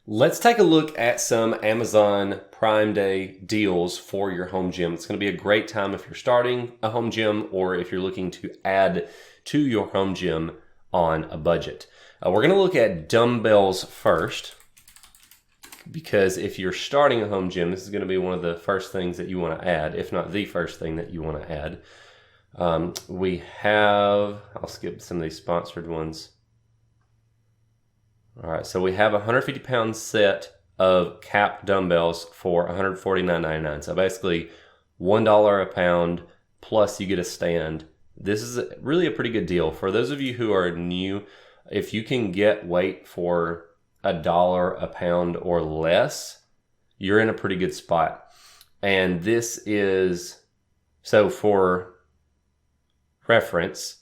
Let's take a look at some Amazon Prime Day deals for your home gym. It's going to be a great time if you're starting a home gym or if you're looking to add to your home gym on a budget. We're going to look at dumbbells first, because if you're starting a home gym, this is going to be one of the first things that you want to add, if not the first thing that you want to add. I'll skip some of these sponsored ones. All right, so we have a 150-pound set of cap dumbbells for $149.99. So basically $1 a pound plus you get a stand. This is really a pretty good deal. For those of you who are new, if you can get weight for $1 a pound or less, you're in a pretty good spot. And this is, so for reference,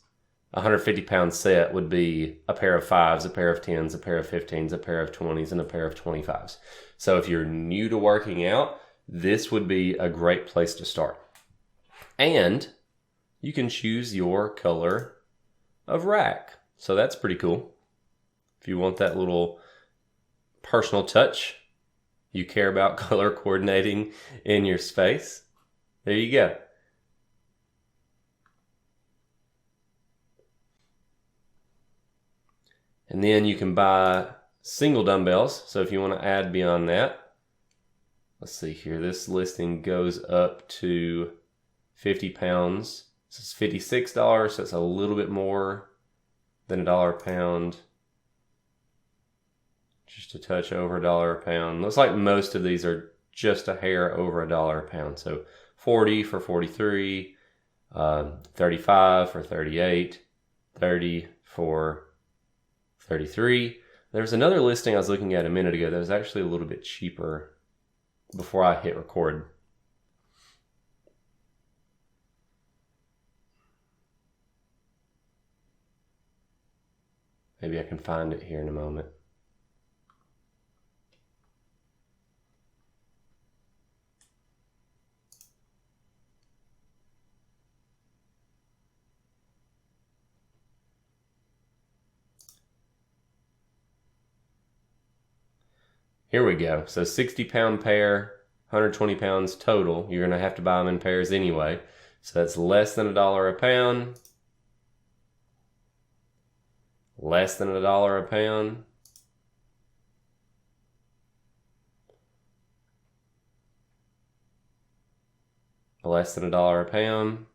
a 150-pound set would be a pair of 5s, a pair of 10s, a pair of 15s, a pair of 20s, and a pair of 25s. So if you're new to working out, this would be a great place to start. And you can choose your color of rack. So that's pretty cool. If you want that little personal touch, you care about color coordinating in your space, there you go. And then you can buy single dumbbells. So if you want to add beyond that, let's see here. This listing goes up to 50 pounds. This is $56, so it's a little bit more than $1 a pound. Just a touch over $1 a pound. Looks like most of these are just a hair over $1 a pound. So 40 for 43, 35 for 38, 30 for 33. There's another listing I was looking at a minute ago that was actually a little bit cheaper before I hit record. Maybe I can find it here in a moment. Here we go. So 60-pound pair, 120 pounds total. You're going to have to buy them in pairs anyway. So that's less than $1 a pound. Less than $1 a pound. Less than $1 a pound.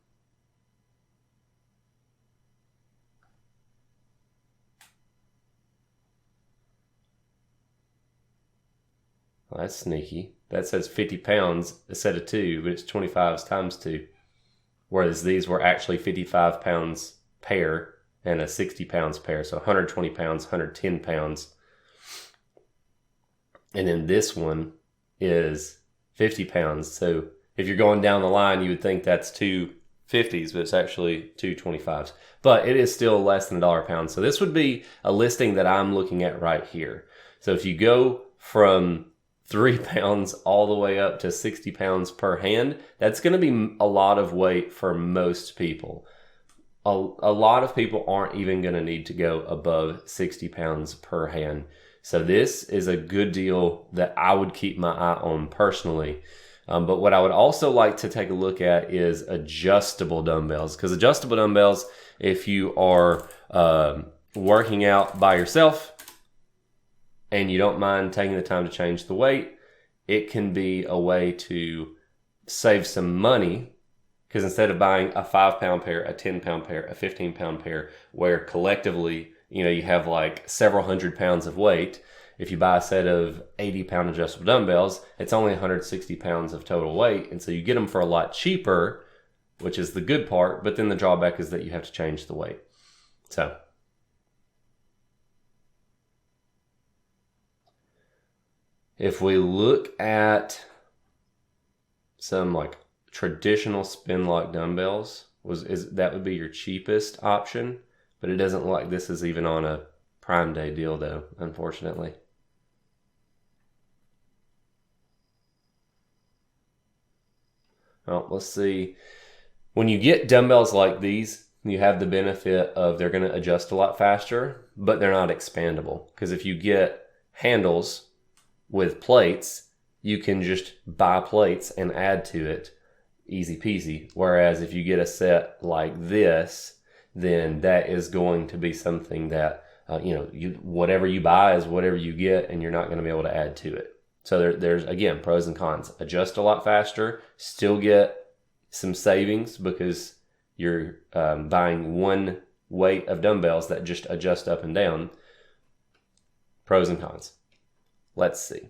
Well, that's sneaky. That says 50 pounds a set of 2, but it's 25s times 2. Whereas these were actually 55 pounds pair and a 60 pounds pair. So 120 pounds, 110 pounds. And then this one is 50 pounds. So if you're going down the line, you would think that's 2 50s, but it's actually 2 25s. But it is still less than $1 a pound. So this would be a listing that I'm looking at right here. So if you go from 3 pounds all the way up to 60 pounds per hand, that's going to be a lot of weight for most people. A lot of people aren't even going to need to go above 60 pounds per hand. So this is a good deal that I would keep my eye on personally. But what I would also like to take a look at is adjustable dumbbells. Because adjustable dumbbells, if you are working out by yourself and you don't mind taking the time to change the weight, it can be a way to save some money. Because instead of buying a 5-pound pair, a 10-pound pair, a 15-pound pair, where collectively, you have like several hundred pounds of weight, if you buy a set of 80-pound adjustable dumbbells, it's only 160 pounds of total weight. And so you get them for a lot cheaper, which is the good part. But then the drawback is that you have to change the weight. So if we look at some like traditional spin lock dumbbells, that would be your cheapest option, but it doesn't look like this is even on a Prime Day deal though, unfortunately. Well, let's see. When you get dumbbells like these, you have the benefit of they're going to adjust a lot faster, but they're not expandable. Because if you get handles, with plates, you can just buy plates and add to it, easy peasy. Whereas if you get a set like this, then that is going to be something that, whatever you buy is whatever you get, and you're not going to be able to add to it. So there's, again, pros and cons. Adjust a lot faster, still get some savings because you're buying one weight of dumbbells that just adjust up and down. Pros and cons. Let's see.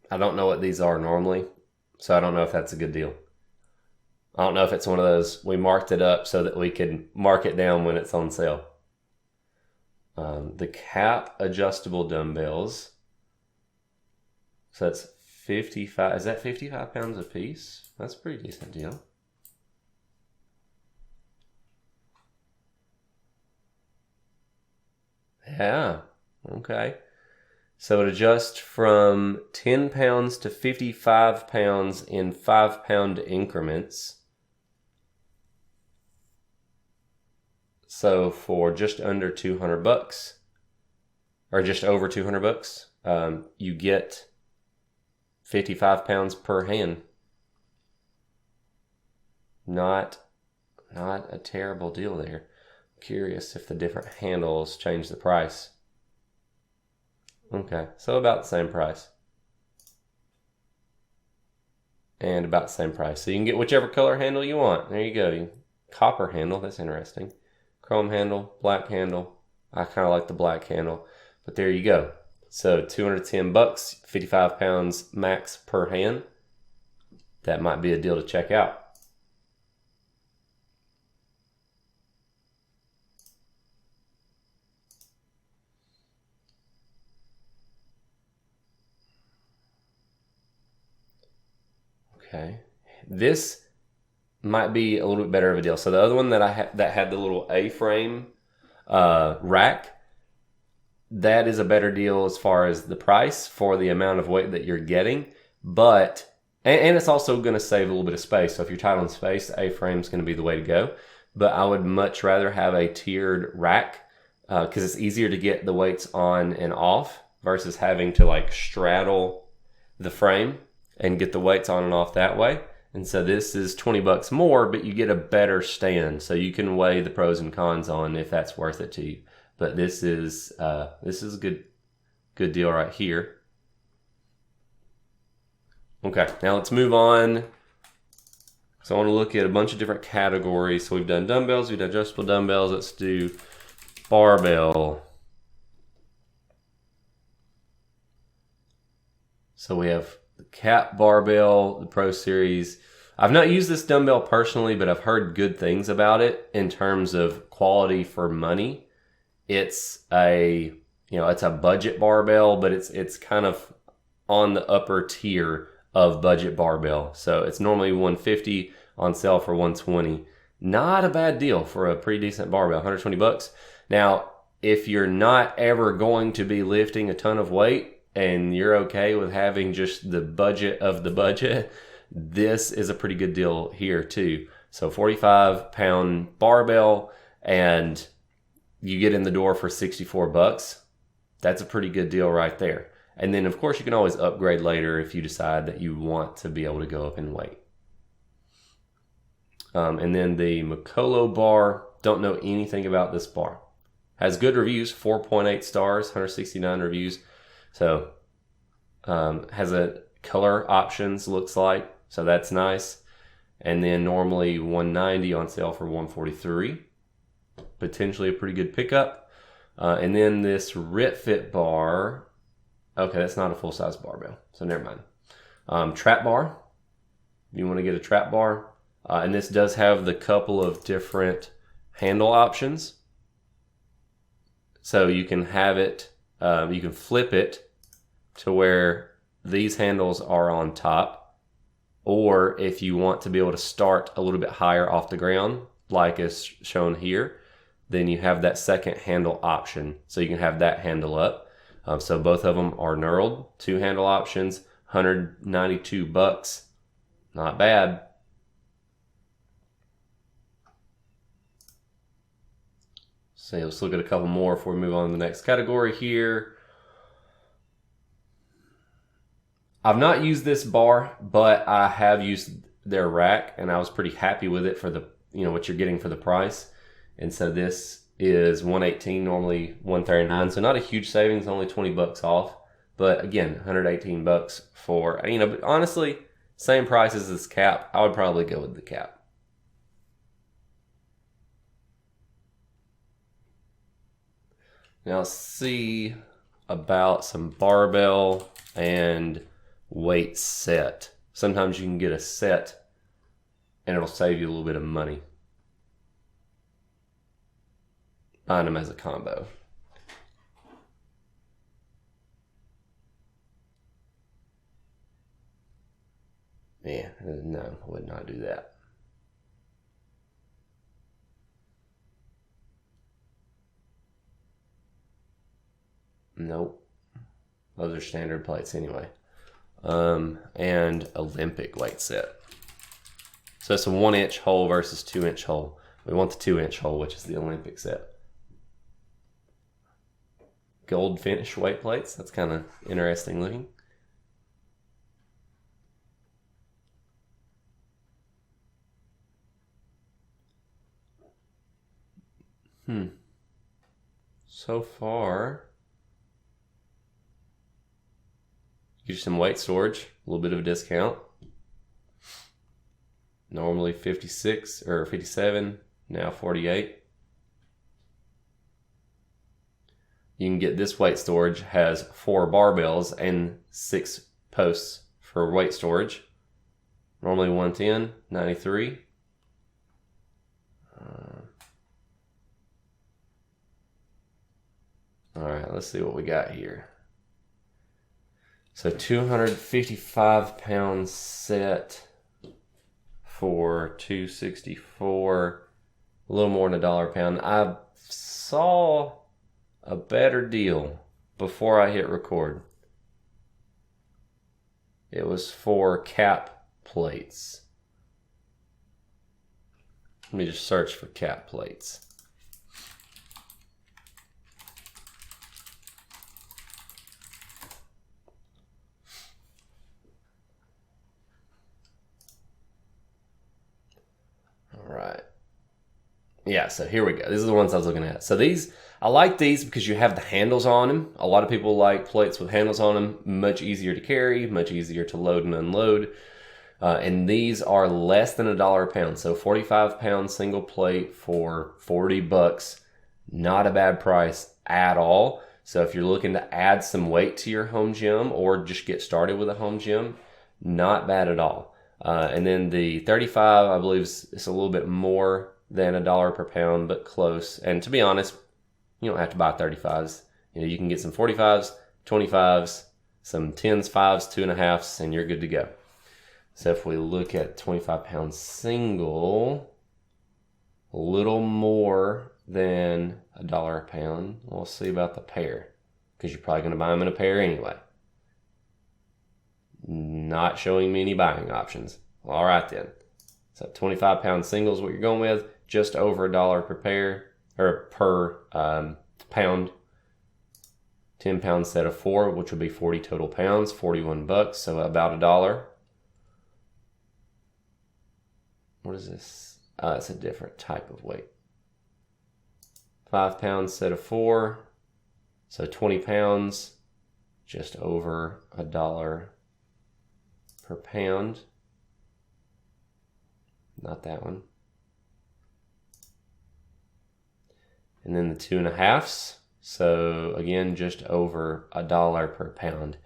I don't know what these are normally, so I don't know if that's a good deal. I don't know if it's one of those, we marked it up so that we can mark it down when it's on sale. The cap adjustable dumbbells. So that's 55, is that 55 pounds a piece? That's a pretty decent deal. Yeah, okay. So it adjusts from 10 pounds to 55 pounds in 5-pound increments. So for just under $200, or just over $200, you get 55 pounds per hand. Not a terrible deal there. Curious if the different handles change the price. Okay, so about the same price. And about the same price. So you can get whichever color handle you want. There you go. Copper handle, that's interesting. Chrome handle, black handle. I kind of like the black handle. But there you go. So $210, 55 pounds max per hand. That might be a deal to check out. Okay, this might be a little bit better of a deal. So the other one that that had the little A-frame rack, that is a better deal as far as the price for the amount of weight that you're getting. But and it's also going to save a little bit of space. So if you're tight on space, the A-frame is going to be the way to go. But I would much rather have a tiered rack because it's easier to get the weights on and off versus having to like straddle the frame and get the weights on and off that way. And so this is $20 more, but you get a better stand. So you can weigh the pros and cons on if that's worth it to you. But this is a good deal right here. Okay, now let's move on. So I want to look at a bunch of different categories. So we've done dumbbells, we've done adjustable dumbbells. Let's do barbell. So we have the cap barbell, the Pro Series. I've not used this dumbbell personally, but I've heard good things about it in terms of quality for money. It's a budget barbell, but it's kind of on the upper tier of budget barbell. So it's normally $150, on sale for $120. Not a bad deal for a pretty decent barbell, $120. Now, if you're not ever going to be lifting a ton of weight, and you're okay with having just the budget of the budget, this is a pretty good deal here too. So 45-pound barbell, and you get in the door for $64. That's a pretty good deal right there. And then, of course, you can always upgrade later if you decide that you want to be able to go up in weight. And then the Mikolo bar, don't know anything about this bar. Has good reviews, 4.8 stars, 169 reviews. So has a color options, looks like, so that's nice. And then normally $190, on sale for $143. Potentially a pretty good pickup. And then this RitFit bar, okay, that's not a full-size barbell, so never mind. Trap bar, you want to get a trap bar. And this does have the couple of different handle options. So you can have it, you can flip it to where these handles are on top, or if you want to be able to start a little bit higher off the ground, like is shown here, then you have that second handle option. So you can have that handle up. So both of them are knurled, 2 handle options, $192. Not bad. So let's look at a couple more before we move on to the next category here. I've not used this bar, but I have used their rack, and I was pretty happy with it for the, what you're getting for the price. And so this is $118, normally $139. So not a huge savings, only 20 bucks off. But again, 118 bucks for, but honestly, same price as this cap. I would probably go with the cap. Now let's see about some barbell and weight set. Sometimes you can get a set and it'll save you a little bit of money buying them as a combo. Yeah, no, I would not do that. Nope. Those are standard plates anyway. And Olympic weight set. So it's a 1-inch hole versus 2-inch hole. We want the 2-inch hole, which is the Olympic set. Gold finish weight plates. That's kind of interesting looking. So far, get you some weight storage, a little bit of a discount. Normally 56 or 57, now 48. You can get this weight storage, has 4 barbells and 6 posts for weight storage. Normally 110, 93. All right, let's see what we got here. So 255 pound set for $264, a little more than $1 a pound. I saw a better deal before I hit record. It was for cap plates. Let me just search for cap plates. Right. Yeah, so here we go. These are the ones I was looking at. So these, I like these because you have the handles on them. A lot of people like plates with handles on them. Much easier to carry, much easier to load and unload. And these are less than $1 a pound. So 45 pound single plate for 40 bucks. Not a bad price at all. So if you're looking to add some weight to your home gym or just get started with a home gym, not bad at all. And then the 35, I believe, is a little bit more than $1 per pound, but close. And to be honest, you don't have to buy 35s. You can get some 45s, 25s, some 10s, 5s, 2.5s, and you're good to go. So if we look at 25 pound single, a little more than $1 a pound. We'll see about the pair, because you're probably going to buy them in a pair anyway. Not showing me any buying options. All right then. So 25 pound single is what you're going with. Just over $1 per pair or per pound. 10 pound set of 4, which would be 40 total pounds. 41 bucks. So about $1. What is this? It's a different type of weight. 5 pound set of 4. So 20 pounds. Just over $1 per pound. Not that one. And then the 2.5s. So again, just over $1 per pound.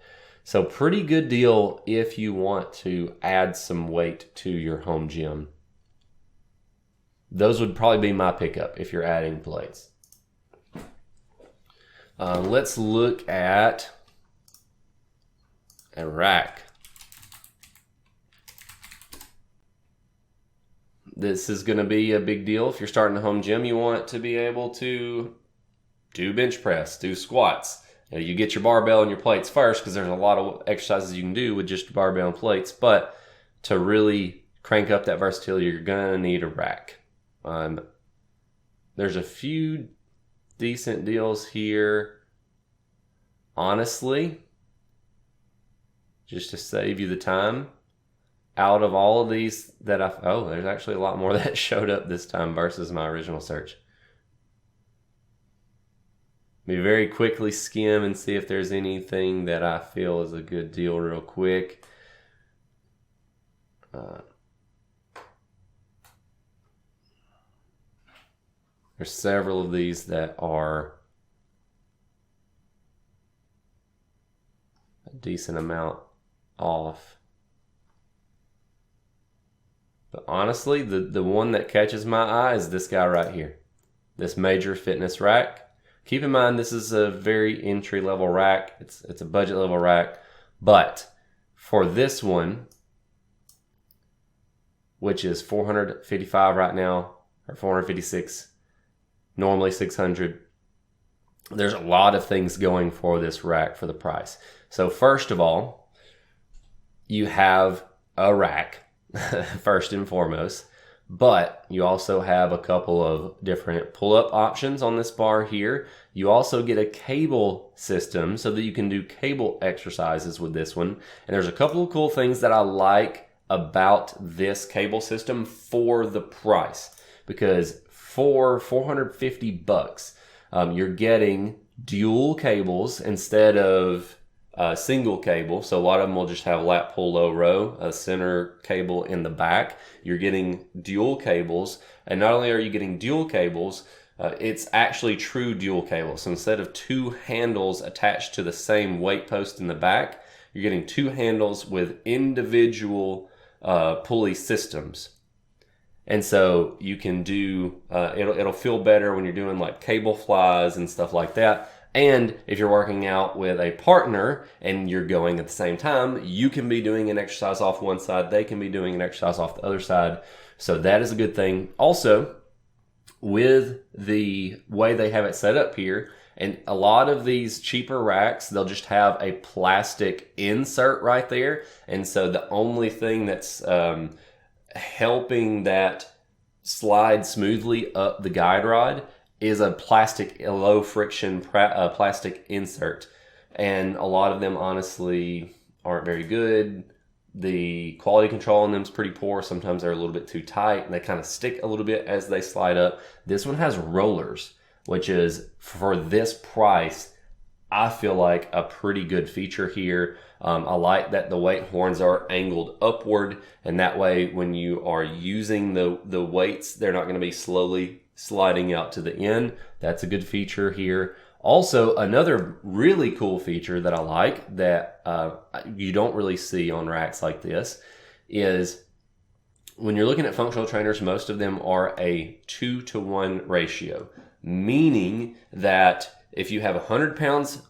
So pretty good deal if you want to add some weight to your home gym. Those would probably be my pickup if you're adding plates. Let's look at a rack. This is going to be a big deal. If you're starting a home gym, you want to be able to do bench press, do squats. You get your barbell and your plates first because there's a lot of exercises you can do with just barbell and plates. But to really crank up that versatility, you're going to need a rack. There's a few decent deals here. Honestly, just to save you the time, out of all of these that there's actually a lot more that showed up this time versus my original search. Let me very quickly skim and see if there's anything that I feel is a good deal real quick. There's several of these that are a decent amount off. But honestly, the one that catches my eye is this guy right here. This Major Fitness rack. Keep in mind, this is a very entry-level rack. It's a budget-level rack. But for this one, which is $455 right now, or $456, normally $600, there's a lot of things going for this rack for the price. So first of all, you have a rack, first and foremost. But you also have a couple of different pull-up options on this bar here. You also get a cable system so that you can do cable exercises with this one. And there's a couple of cool things that I like about this cable system for the price. Because for $450, you're getting dual cables instead of single cable. So a lot of them will just have lat pull low row, a center cable in the back. You're getting dual cables, and not only are you getting dual cables, it's actually true dual cables. So instead of two handles attached to the same weight post in the back, you're getting two handles with individual pulley systems. And so you can do, it'll feel better when you're doing like cable flies and stuff like that. And if you're working out with a partner and you're going at the same time, you can be doing an exercise off one side, they can be doing an exercise off the other side. So that is a good thing. Also, with the way they have it set up here, and a lot of these cheaper racks, they'll just have a plastic insert right there. And so the only thing that's helping that slide smoothly up the guide rod is a plastic, a low friction plastic insert. And a lot of them honestly aren't very good. The quality control on them is pretty poor. Sometimes they're a little bit too tight and they kind of stick a little bit as they slide up. This one has rollers, which is, for this price, I feel like a pretty good feature here. I like that the weight horns are angled upward, and that way when you are using the weights, they're not going to be slowly sliding out to the end. That's a good feature here. Also, another really cool feature that I like that you don't really see on racks like this is when you're looking at functional trainers, most of them are a 2-to-1 ratio, meaning that if you have 100 pounds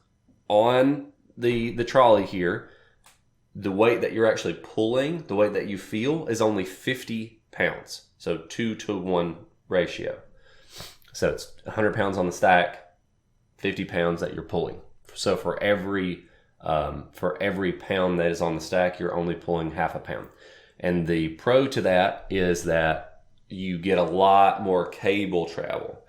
on the trolley here, the weight that you're actually pulling, the weight that you feel, is only 50 pounds. So 2-to-1 ratio. So it's 100 pounds on the stack, 50 pounds that you're pulling. So for every pound that is on the stack, you're only pulling half a pound. And the pro to that is that you get a lot more cable travel.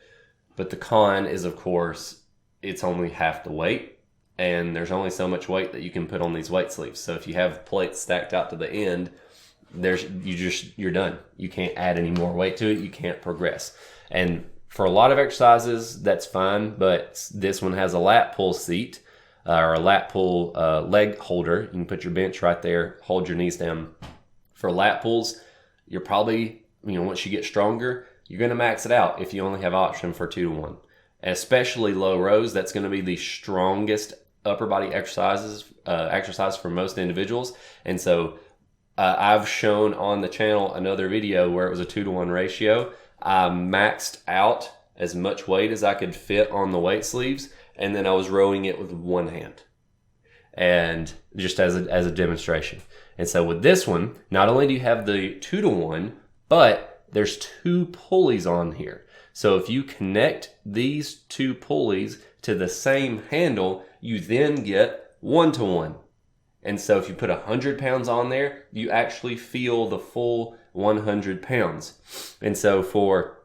But the con is, of course, it's only half the weight, and there's only so much weight that you can put on these weight sleeves. So if you have plates stacked out to the end, you're done. You can't add any more weight to it. You can't progress. And for a lot of exercises, that's fine, but this one has a lat pull seat or a lat pull leg holder. You can put your bench right there, hold your knees down. For lat pulls, you're probably, once you get stronger, you're going to max it out if you only have option for 2-to-1. Especially low rows, that's going to be the strongest upper body exercise for most individuals. And so I've shown on the channel another video where it was a 2-to-1 ratio. I maxed out as much weight as I could fit on the weight sleeves, and then I was rowing it with one hand, and just as a demonstration. And so with this one, not only do you have the 2-to-1, but there's 2 pulleys on here. So if you connect these 2 pulleys to the same handle, you then get 1-to-1. And so if you put 100 pounds on there, you actually feel the full 100 pounds. And so for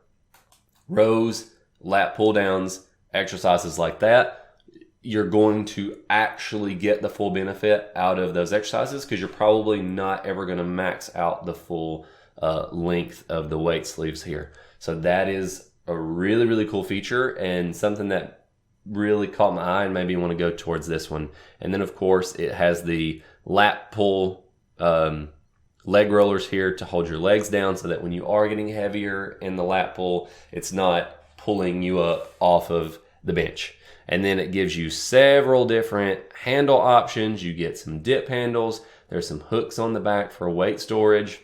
rows, lat pull downs, exercises like that, you're going to actually get the full benefit out of those exercises, because you're probably not ever going to max out the full length of the weight sleeves here. So that is a really, really cool feature, and something that really caught my eye and made me want to go towards this one. And then of course it has the lat pull leg rollers here to hold your legs down, so that when you are getting heavier in the lat pull, it's not pulling you up off of the bench. And then it gives you several different handle options. You get some dip handles. There's some hooks on the back for weight storage.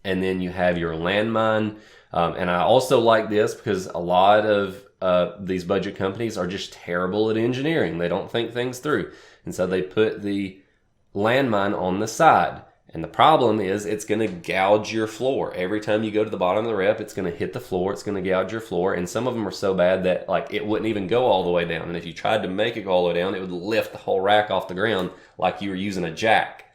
And then you have your landmine. And I also like this because a lot of these budget companies are just terrible at engineering. They don't think things through. And so they put the landmine on the side. And the problem is it's going to gouge your floor. Every time you go to the bottom of the rep, it's going to hit the floor. It's going to gouge your floor. And some of them are so bad that like it wouldn't even go all the way down. And if you tried to make it go all the way down, it would lift the whole rack off the ground like you were using a jack.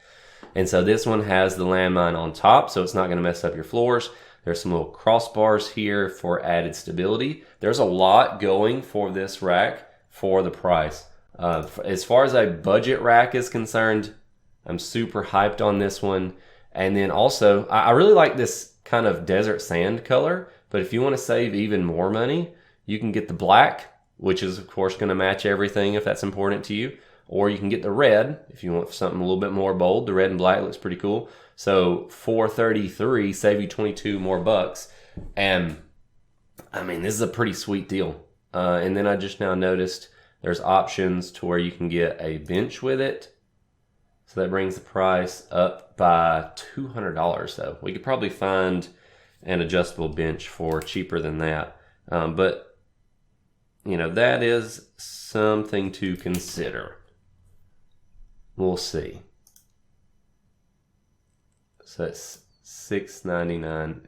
And so this one has the landmine on top, so it's not going to mess up your floors. There's some little crossbars here for added stability. There's a lot going for this rack for the price. As far as a budget rack is concerned, I'm super hyped on this one. And then also, I really like this kind of desert sand color, but if you want to save even more money, you can get the black, which is of course going to match everything if that's important to you. Or you can get the red if you want something a little bit more bold. The red and black looks pretty cool. So $433 save you 22 more bucks. And I mean, this is a pretty sweet deal. And then I just now noticed there's options to where you can get a bench with it. So that brings the price up by $200 though. We could probably find an adjustable bench for cheaper than that. But, you know, that is something to consider. We'll see. So it's $699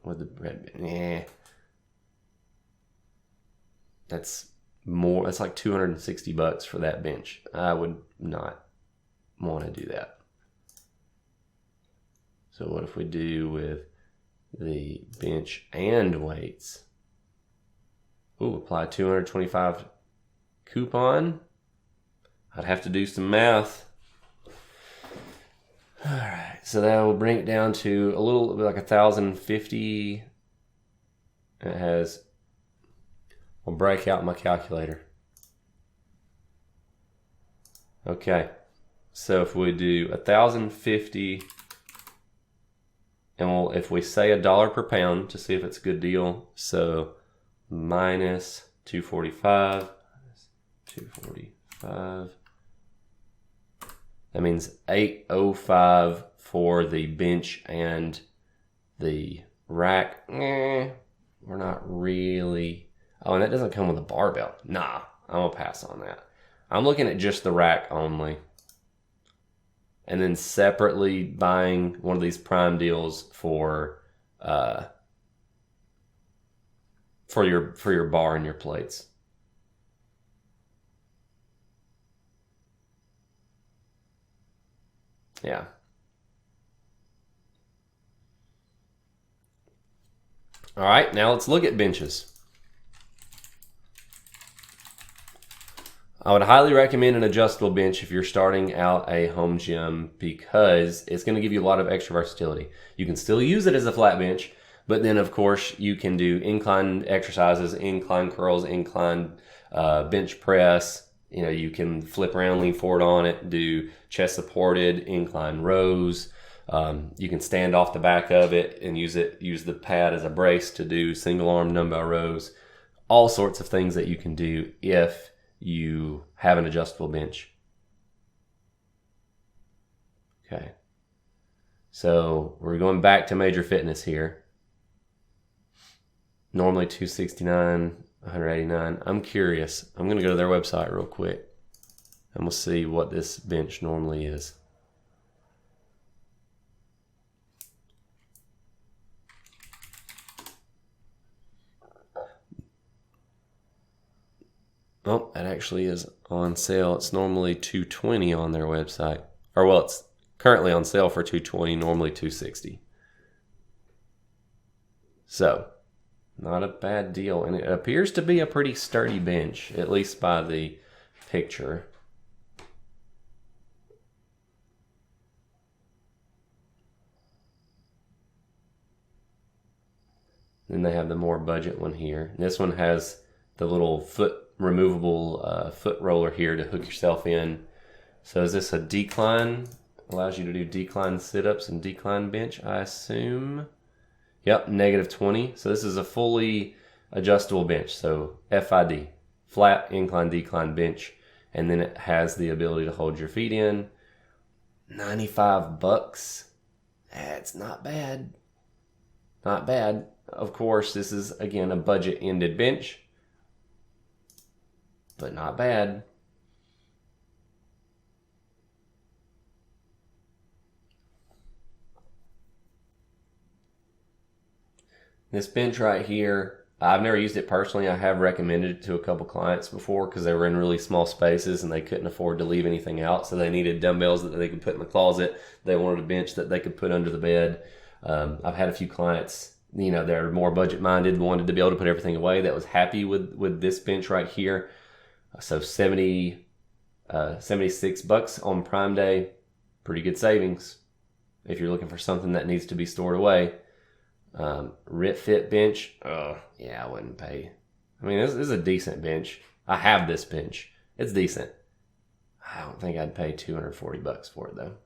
with the red bench. Yeah. That's more, that's like $260 for that bench. I would not want to do that. So what if we do with the bench and weights? Ooh, apply 225 coupon. I'd have to do some math. All right, so that will bring it down to a little like 1,050. It has, I'll break out my calculator. Okay. So if we do 1,050, and we'll, if we say $1 per pound to see if it's a good deal, so minus 245, that means 805 for the bench and the rack. We're not really. Oh, and that doesn't come with a barbell. Nah, I'm gonna pass on that. I'm looking at just the rack only. And then separately buying one of these prime deals for your bar and your plates. Yeah. All right, now let's look at benches. I would highly recommend an adjustable bench if you're starting out a home gym, because it's going to give you a lot of extra versatility. You can still use it as a flat bench, but then of course you can do incline exercises, incline curls, incline bench press. You know, you can flip around, lean forward on it, do chest supported incline rows. You can stand off the back of it and use the pad as a brace to do single arm dumbbell rows. All sorts of things that you can do if you have an adjustable bench. Okay. So we're going back to Major Fitness here. Normally $269, $189. I'm curious. I'm going to go to their website real quick and we'll see what this bench normally is. Oh, it actually is on sale. It's normally $220 on their website. Or well, it's currently on sale for $220, normally $260. So, Not a bad deal. And it appears to be a pretty sturdy bench, at least by the picture. Then they have the more budget one here. This one has the little removable foot roller here to hook yourself in. So is this a decline? Allows you to do decline sit-ups and decline bench, I assume. Yep, -20. So this is a fully adjustable bench. So FID, flat incline decline bench. And then it has the ability to hold your feet in. $95. That's not bad. Not bad. Of course, this is, again, a budget-ended bench. But not bad. This bench right here, I've never used it personally. I have recommended it to a couple clients before because they were in really small spaces and they couldn't afford to leave anything out. So they needed dumbbells that they could put in the closet. They wanted a bench that they could put under the bed. I've had a few clients, you know, they're more budget-minded, wanted to be able to put everything away, that was happy with this bench right here. So $76 on Prime Day, pretty good savings if you're looking for something that needs to be stored away. RitFit bench, yeah, I wouldn't pay. I mean, this is a decent bench. I have this bench. It's decent. I don't think I'd pay $240 for it though.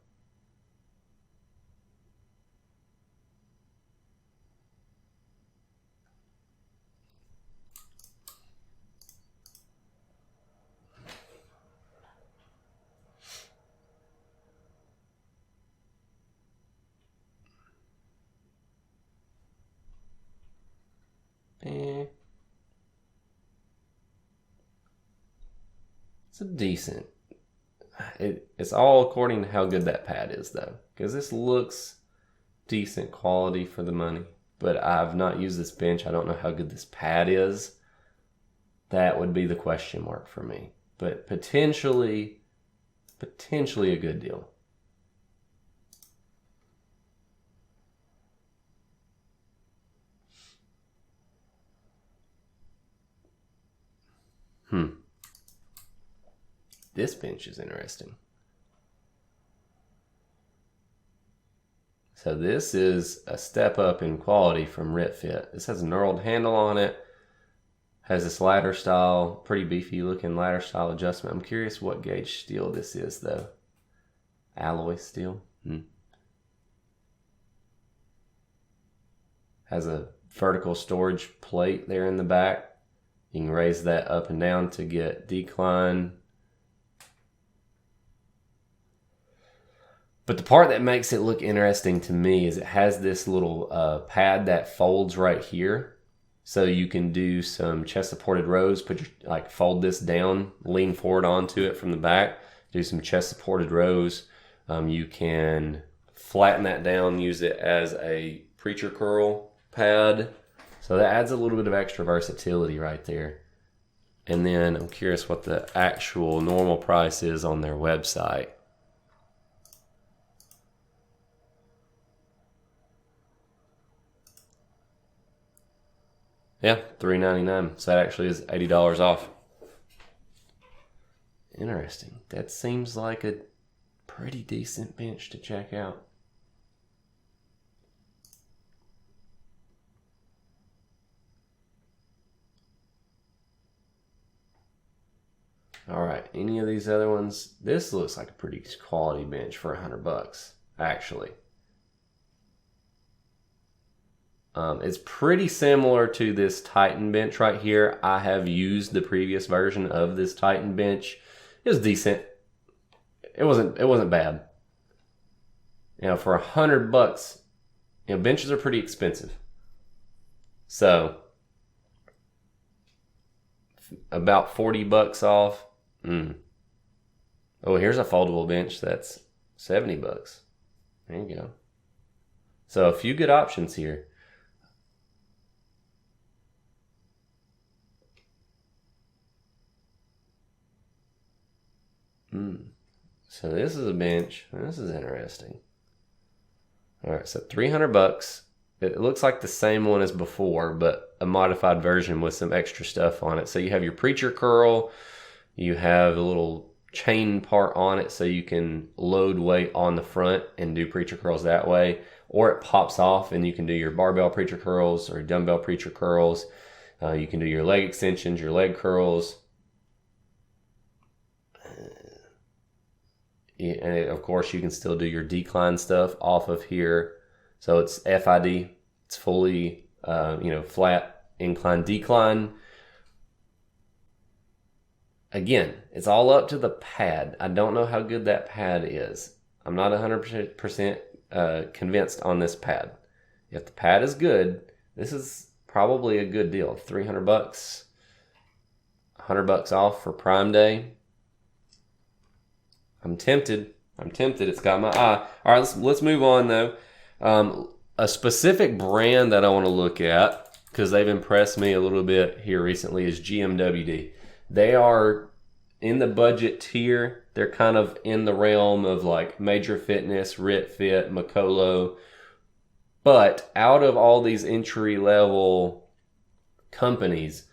It's a decent. It's all according to how good that pad is though, because this looks decent quality for the money. But I've not used this bench. I don't know how good this pad is. That would be the question mark for me. But potentially a good deal. This bench is interesting. So this is a step up in quality from RitFit. This has a knurled handle on it. Has this ladder style, pretty beefy looking ladder style adjustment. I'm curious what gauge steel this is though. Alloy steel. Has a vertical storage plate there in the back. You can raise that up and down to get decline. But the part that makes it look interesting to me is it has this little pad that folds right here. So you can do some chest supported rows, fold this down, lean forward onto it from the back, do some chest supported rows. You can flatten that down, use it as a preacher curl pad. So that adds a little bit of extra versatility right there. And then I'm curious what the actual normal price is on their website. Yeah, $3.99. So that actually is $80 off. Interesting. That seems like a pretty decent bench to check out. All right, any of these other ones? This looks like a pretty quality bench for $100, actually. It's pretty similar to this Titan bench right here. I have used the previous version of this Titan bench. It was decent. It wasn't bad. You know, for $100, you know, benches are pretty expensive. So about $40 off. Oh, here's a foldable bench that's $70. There you go. So a few good options here. So this is a bench. This is interesting. All right, so $300. it looks like the same one as before, but a modified version with some extra stuff on it. So you have your preacher curl, you have a little chain part on it so you can load weight on the front and do preacher curls that way, or it pops off and you can do your barbell preacher curls or dumbbell preacher curls. You can do your leg extensions, your leg curls. And of course, you can still do your decline stuff off of here. So it's FID. It's fully, flat, incline, decline. Again, it's all up to the pad. I don't know how good that pad is. I'm not 100% convinced on this pad. If the pad is good, this is probably a good deal. $300, $100 off for Prime Day. I'm tempted. It's got my eye. All right, let's move on though. A specific brand that I want to look at, because they've impressed me a little bit here recently, is GMWD. They are in the budget tier. They're kind of in the realm of like Major Fitness, RitFit, Mikolo. But out of all these entry-level companies,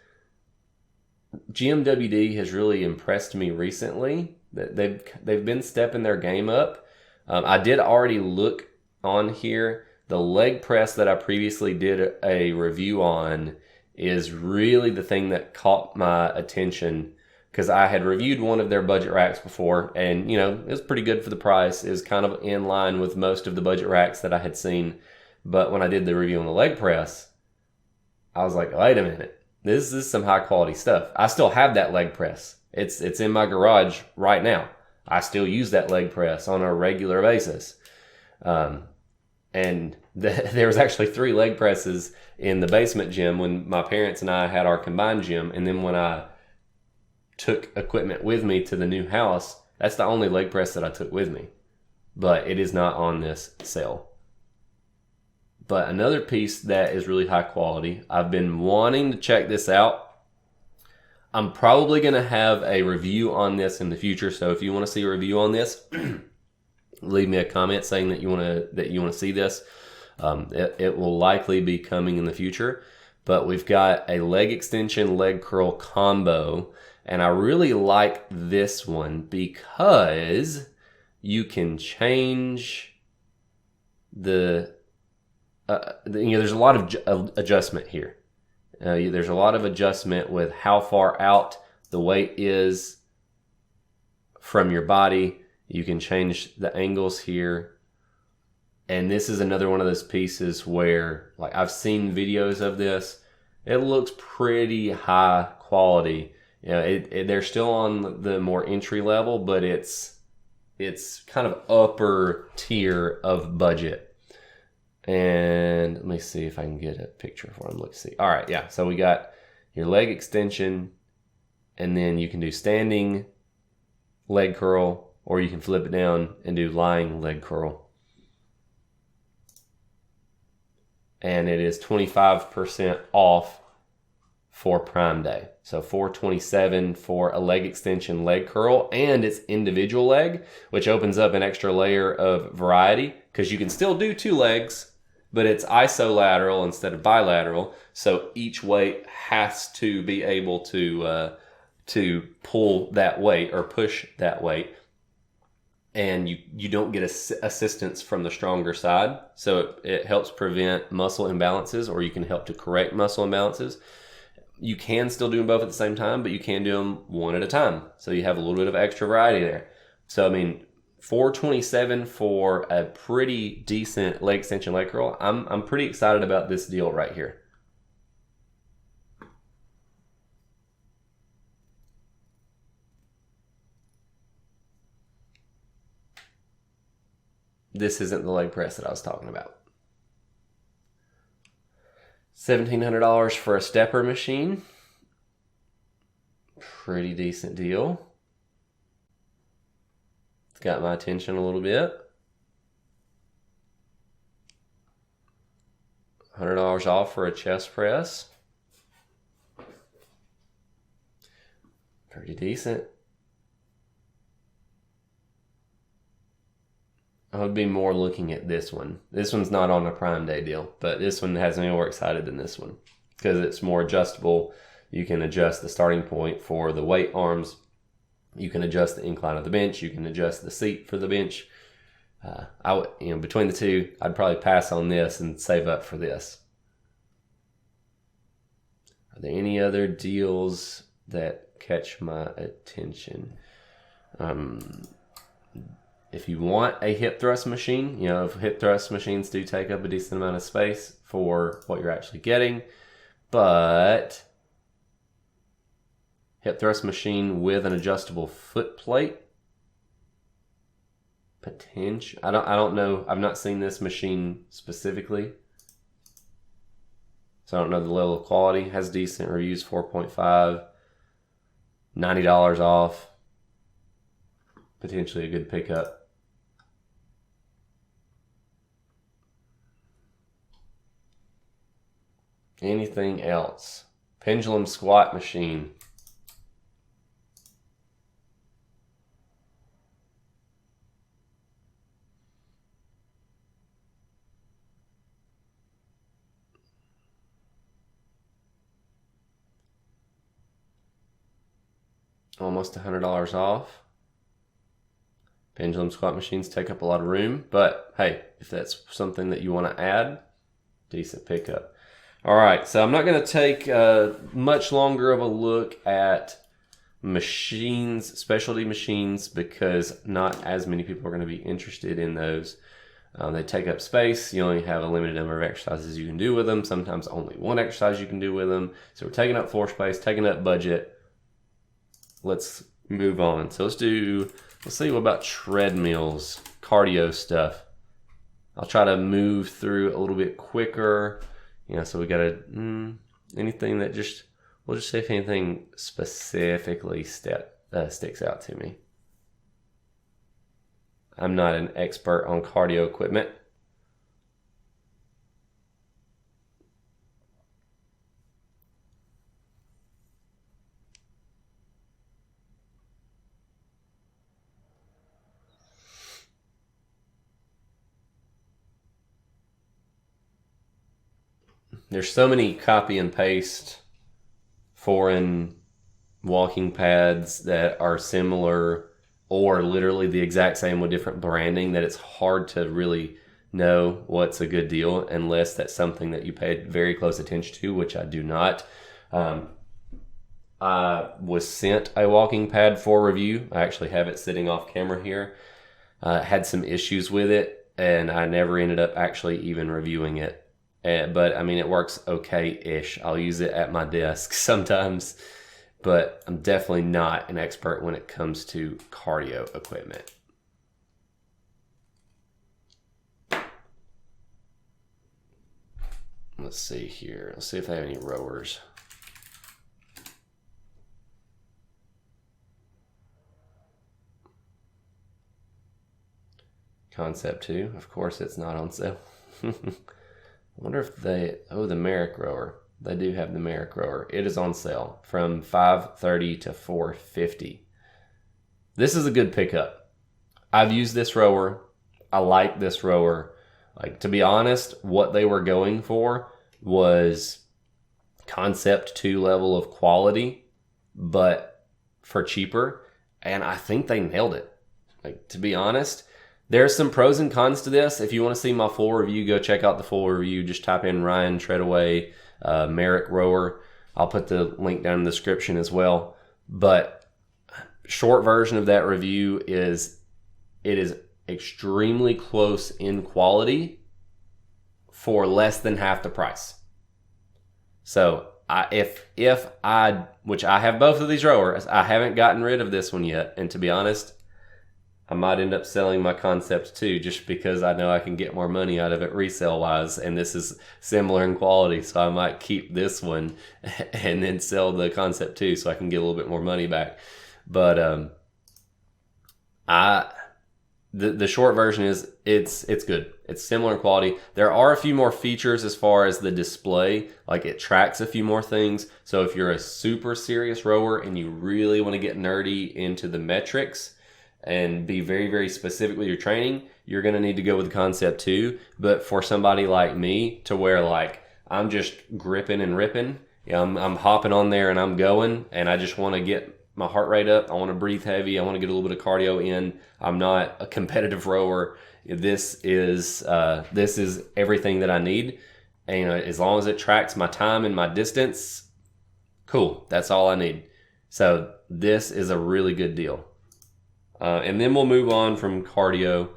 GMWD has really impressed me recently. They've been stepping their game up. I did already look on here. The leg press that I previously did a review on is really the thing that caught my attention, because I had reviewed one of their budget racks before, and it was pretty good for the price. It was kind of in line with most of the budget racks that I had seen. But when I did the review on the leg press, I was like, wait a minute, this is some high quality stuff. I still have that leg press. It's in my garage right now. I still use that leg press on a regular basis. And there was actually 3 leg presses in the basement gym when my parents and I had our combined gym. And then when I took equipment with me to the new house, that's the only leg press that I took with me. But it is not on this sale. But another piece that is really high quality, I've been wanting to check this out. I'm probably going to have a review on this in the future. So if you want to see a review on this, leave me a comment saying that you want to see this. It will likely be coming in the future. But we've got a leg extension, leg curl combo. And I really like this one because you can change there's a lot of adjustment here. There's a lot of adjustment with how far out the weight is from your body. You can change the angles here. And this is another one of those pieces where, like, I've seen videos of this. It looks pretty high quality. They're still on the more entry level, but it's kind of upper tier of budget. And let me see if I can get a picture for them. Let's see. All right, yeah. So we got your leg extension, and then you can do standing leg curl, or you can flip it down and do lying leg curl. And it is 25% off for Prime Day. So $427 for a leg extension leg curl, and it's individual leg, which opens up an extra layer of variety, because you can still do 2 legs, but it's isolateral instead of bilateral. So each weight has to be able to pull that weight or push that weight. And you don't get assistance from the stronger side. So it helps prevent muscle imbalances, or you can help to correct muscle imbalances. You can still do them both at the same time, but you can do them one at a time. So you have a little bit of extra variety there. So, I mean, $427 for a pretty decent leg extension leg curl. I'm pretty excited about this deal right here. This isn't the leg press that I was talking about. $1,700 for a stepper machine. Pretty decent deal. It's got my attention a little bit. $100 off for a chest press. Pretty decent. I would be more looking at this one. This one's not on a Prime Day deal, but this one has me more excited than this one because it's more adjustable. You can adjust the starting point for the weight arms. You can adjust the incline of the bench. You can adjust the seat for the bench. I would, between the two, I'd probably pass on this and save up for this. Are there any other deals that catch my attention? If you want a hip thrust machine, if hip thrust machines do take up a decent amount of space for what you're actually getting, but hip thrust machine with an adjustable foot plate, potential. I don't know. I've not seen this machine specifically, so I don't know the level of quality. Has decent reviews, 4.5, $90 off. Potentially a good pickup. Anything else? Pendulum squat machine. Almost $100 off. Pendulum squat machines take up a lot of room, but hey, if that's something that you want to add, decent pickup. All right, so I'm not going to take much longer of a look at machines, specialty machines, because not as many people are going to be interested in those. They take up space. You only have a limited number of exercises you can do with them. Sometimes only one exercise you can do with them. So we're taking up floor space, taking up budget. Let's move on. So let's see what about treadmills, cardio stuff. I'll try to move through a little bit quicker. So we got anything that we'll just see if anything specifically sticks out to me. I'm not an expert on cardio equipment. There's so many copy and paste foreign walking pads that are similar or literally the exact same with different branding that it's hard to really know what's a good deal unless that's something that you paid very close attention to, which I do not. I was sent a walking pad for review. I actually have it sitting off camera here. Had some issues with it, and I never ended up actually even reviewing it. But I mean, it works okay-ish. I'll use it at my desk sometimes, but I'm definitely not an expert when it comes to cardio equipment. Let's see here. Let's see if they have any rowers. Concept 2, of course it's not on sale. I wonder if the Merach rower. They do have the Merach rower. It is on sale from $530 to $450. This is a good pickup. I've used this rower. I like this rower. Like, to be honest, what they were going for was concept 2 level of quality, but for cheaper. And I think they nailed it. Like, to be honest, there's some pros and cons to this. If you want to see my full review, go check out the full review. Just type in Ryan Treadaway Merach rower. I'll put the link down in the description as well. But short version of that review is it is extremely close in quality for less than half the price. So which I have both of these rowers, I haven't gotten rid of this one yet. And to be honest, I might end up selling my Concept 2 just because I know I can get more money out of it resale wise, and this is similar in quality, so I might keep this one and then sell the Concept 2 so I can get a little bit more money back. But the short version is it's good. It's similar in quality. There are a few more features as far as the display, like it tracks a few more things. So if you're a super serious rower and you really want to get nerdy into the metrics, and be very, very specific with your training, you're going to need to go with the Concept 2. But for somebody like me, to where like I'm just gripping and ripping, I'm hopping on there and I'm going, and I just want to get my heart rate up. I want to breathe heavy. I want to get a little bit of cardio in. I'm not a competitive rower. This is everything that I need. And as long as it tracks my time and my distance, cool. That's all I need. So this is a really good deal. And then we'll move on from cardio.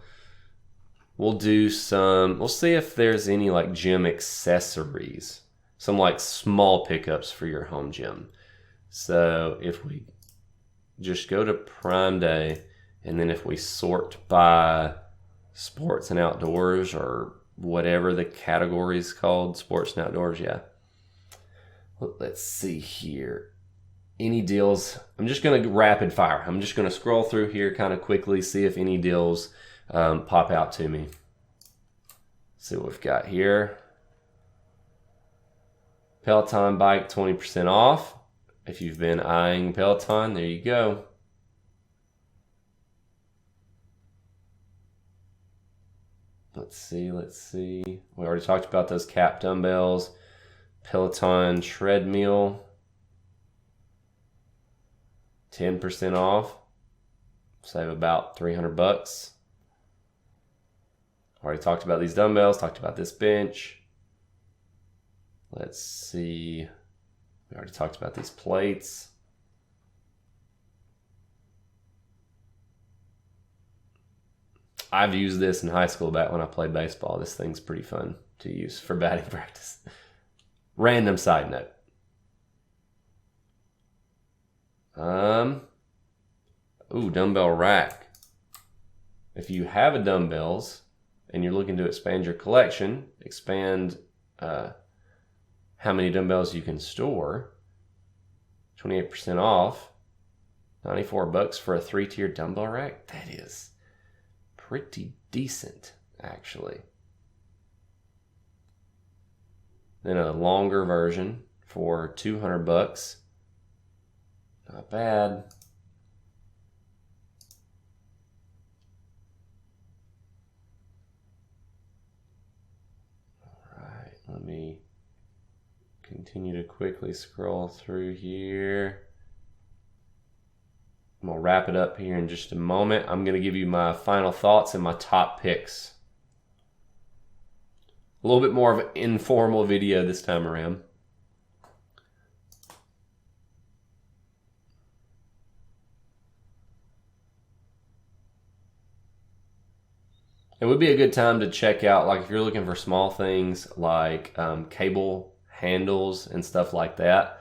We'll see if there's any like gym accessories, some like small pickups for your home gym. So if we just go to Prime Day, and then if we sort by sports and outdoors, or whatever the category is called, sports and outdoors, yeah. Let's see here. Any deals? I'm just going to rapid fire. I'm just going to scroll through here kind of quickly, see if any deals pop out to me. See what we've got here. Peloton bike 20% off. If you've been eyeing Peloton, there you go. Let's see. We already talked about those cap dumbbells. Peloton treadmill, 10% off. Save about $300. Already talked about these dumbbells, talked about this bench. Let's see. We already talked about these plates. I've used this in high school back when I played baseball. This thing's pretty fun to use for batting practice. Random side note. Dumbbell rack. If you have a dumbbells and you're looking to expand your collection, expand how many dumbbells you can store, 28% off, $94 for a 3-tier dumbbell rack. That is pretty decent, actually. Then a longer version for $200. Not bad. All right, let me continue to quickly scroll through here. I'm going to wrap it up here in just a moment. I'm going to give you my final thoughts and my top picks. A little bit more of an informal video this time around. It would be a good time to check out, like if you're looking for small things like cable handles and stuff like that.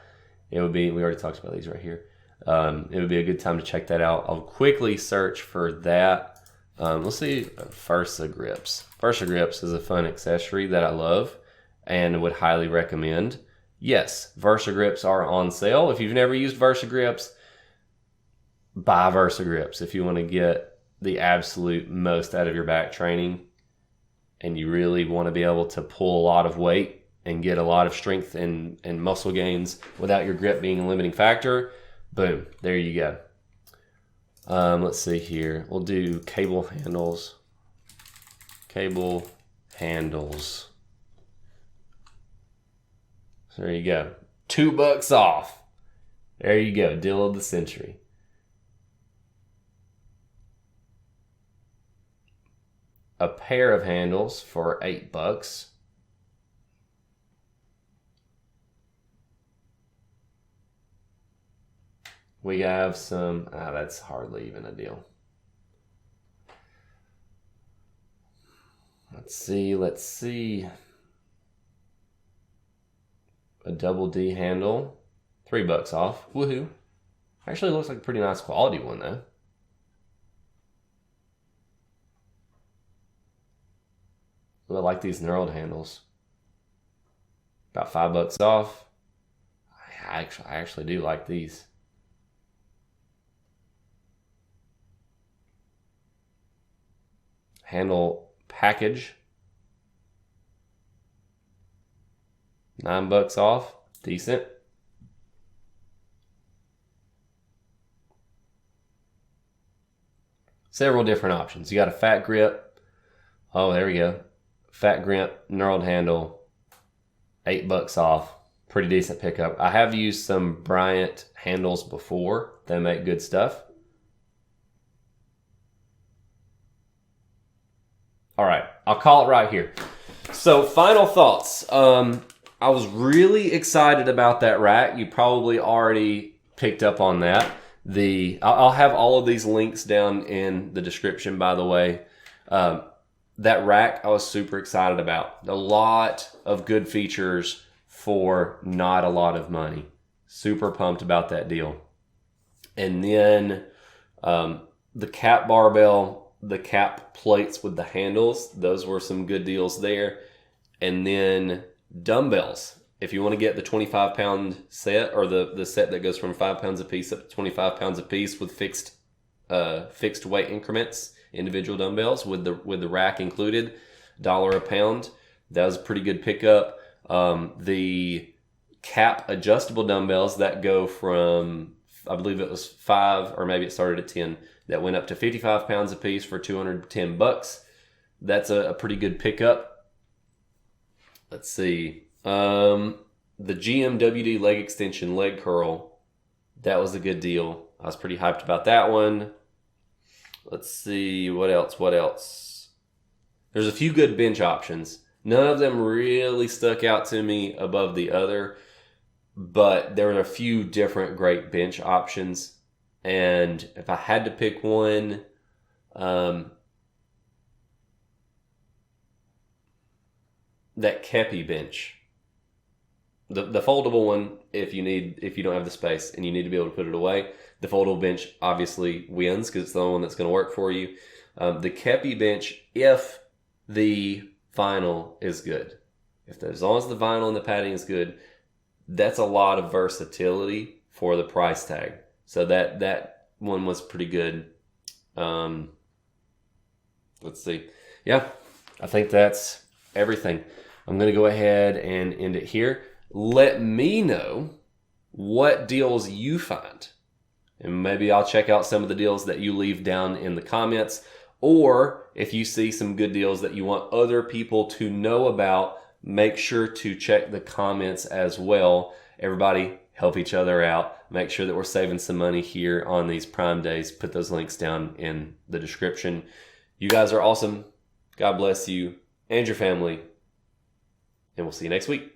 It would be, we already talked about these right here. It would be a good time to check that out. I'll quickly search for that. Let's see, Versa grips. Versa grips is a fun accessory that I love and would highly recommend. Yes, Versa grips are on sale. If you've never used Versa grips, buy Versa grips if you want to get the absolute most out of your back training and you really want to be able to pull a lot of weight and get a lot of strength and muscle gains without your grip being a limiting factor. Boom, there you go. Let's see here. We'll do cable handles. Cable handles. So there you go. $2 off. There you go. Deal of the century. A pair of handles for $8. We have some, that's hardly even a deal. Let's see. A double D handle, $3 off. Woohoo. Actually looks like a pretty nice quality one though. I like these knurled handles. About $5 off. I actually do like these. Handle package. $9 off. Decent. several different options. You got a fat grip. Oh, there we go. Fat grip, knurled handle, $8 off. Pretty decent pickup. I have used some Bryant handles before. They make good stuff. All right, I'll call it right here. So final thoughts. I was really excited about that rack. You probably already picked up on that. I'll have all of these links down in the description, by the way. That rack I was super excited about. A lot of good features for not a lot of money. Super pumped about that deal. And then the cap barbell, the cap plates with the handles, those were some good deals there. And then dumbbells. If you want to get the 25-pound set, or the set that goes from 5 pounds a piece up to 25 pounds a piece with fixed weight increments, individual dumbbells with the rack included, $1 a pound. That was a pretty good pickup. The cap adjustable dumbbells that go from, I believe it was 5, or maybe it started at 10, that went up to 55 pounds a piece for $210. That's a pretty good pickup. Let's see. The GMWD leg extension leg curl, that was a good deal. I was pretty hyped about that one. Let's see, what else? There's a few good bench options. None of them really stuck out to me above the other, but there were a few different great bench options. And if I had to pick one, that Keppi bench, the foldable one, if you don't have the space and you need to be able to put it away, the foldable bench obviously wins because it's the only one that's going to work for you. The Keppi bench, if the vinyl is good, as long as the vinyl and the padding is good, that's a lot of versatility for the price tag. So that one was pretty good. Let's see. Yeah, I think that's everything. I'm going to go ahead and end it here. Let me know what deals you find. And maybe I'll check out some of the deals that you leave down in the comments. Or if you see some good deals that you want other people to know about, make sure to check the comments as well. Everybody help each other out. Make sure that we're saving some money here on these Prime days. Put those links down in the description. You guys are awesome. God bless you and your family. And we'll see you next week.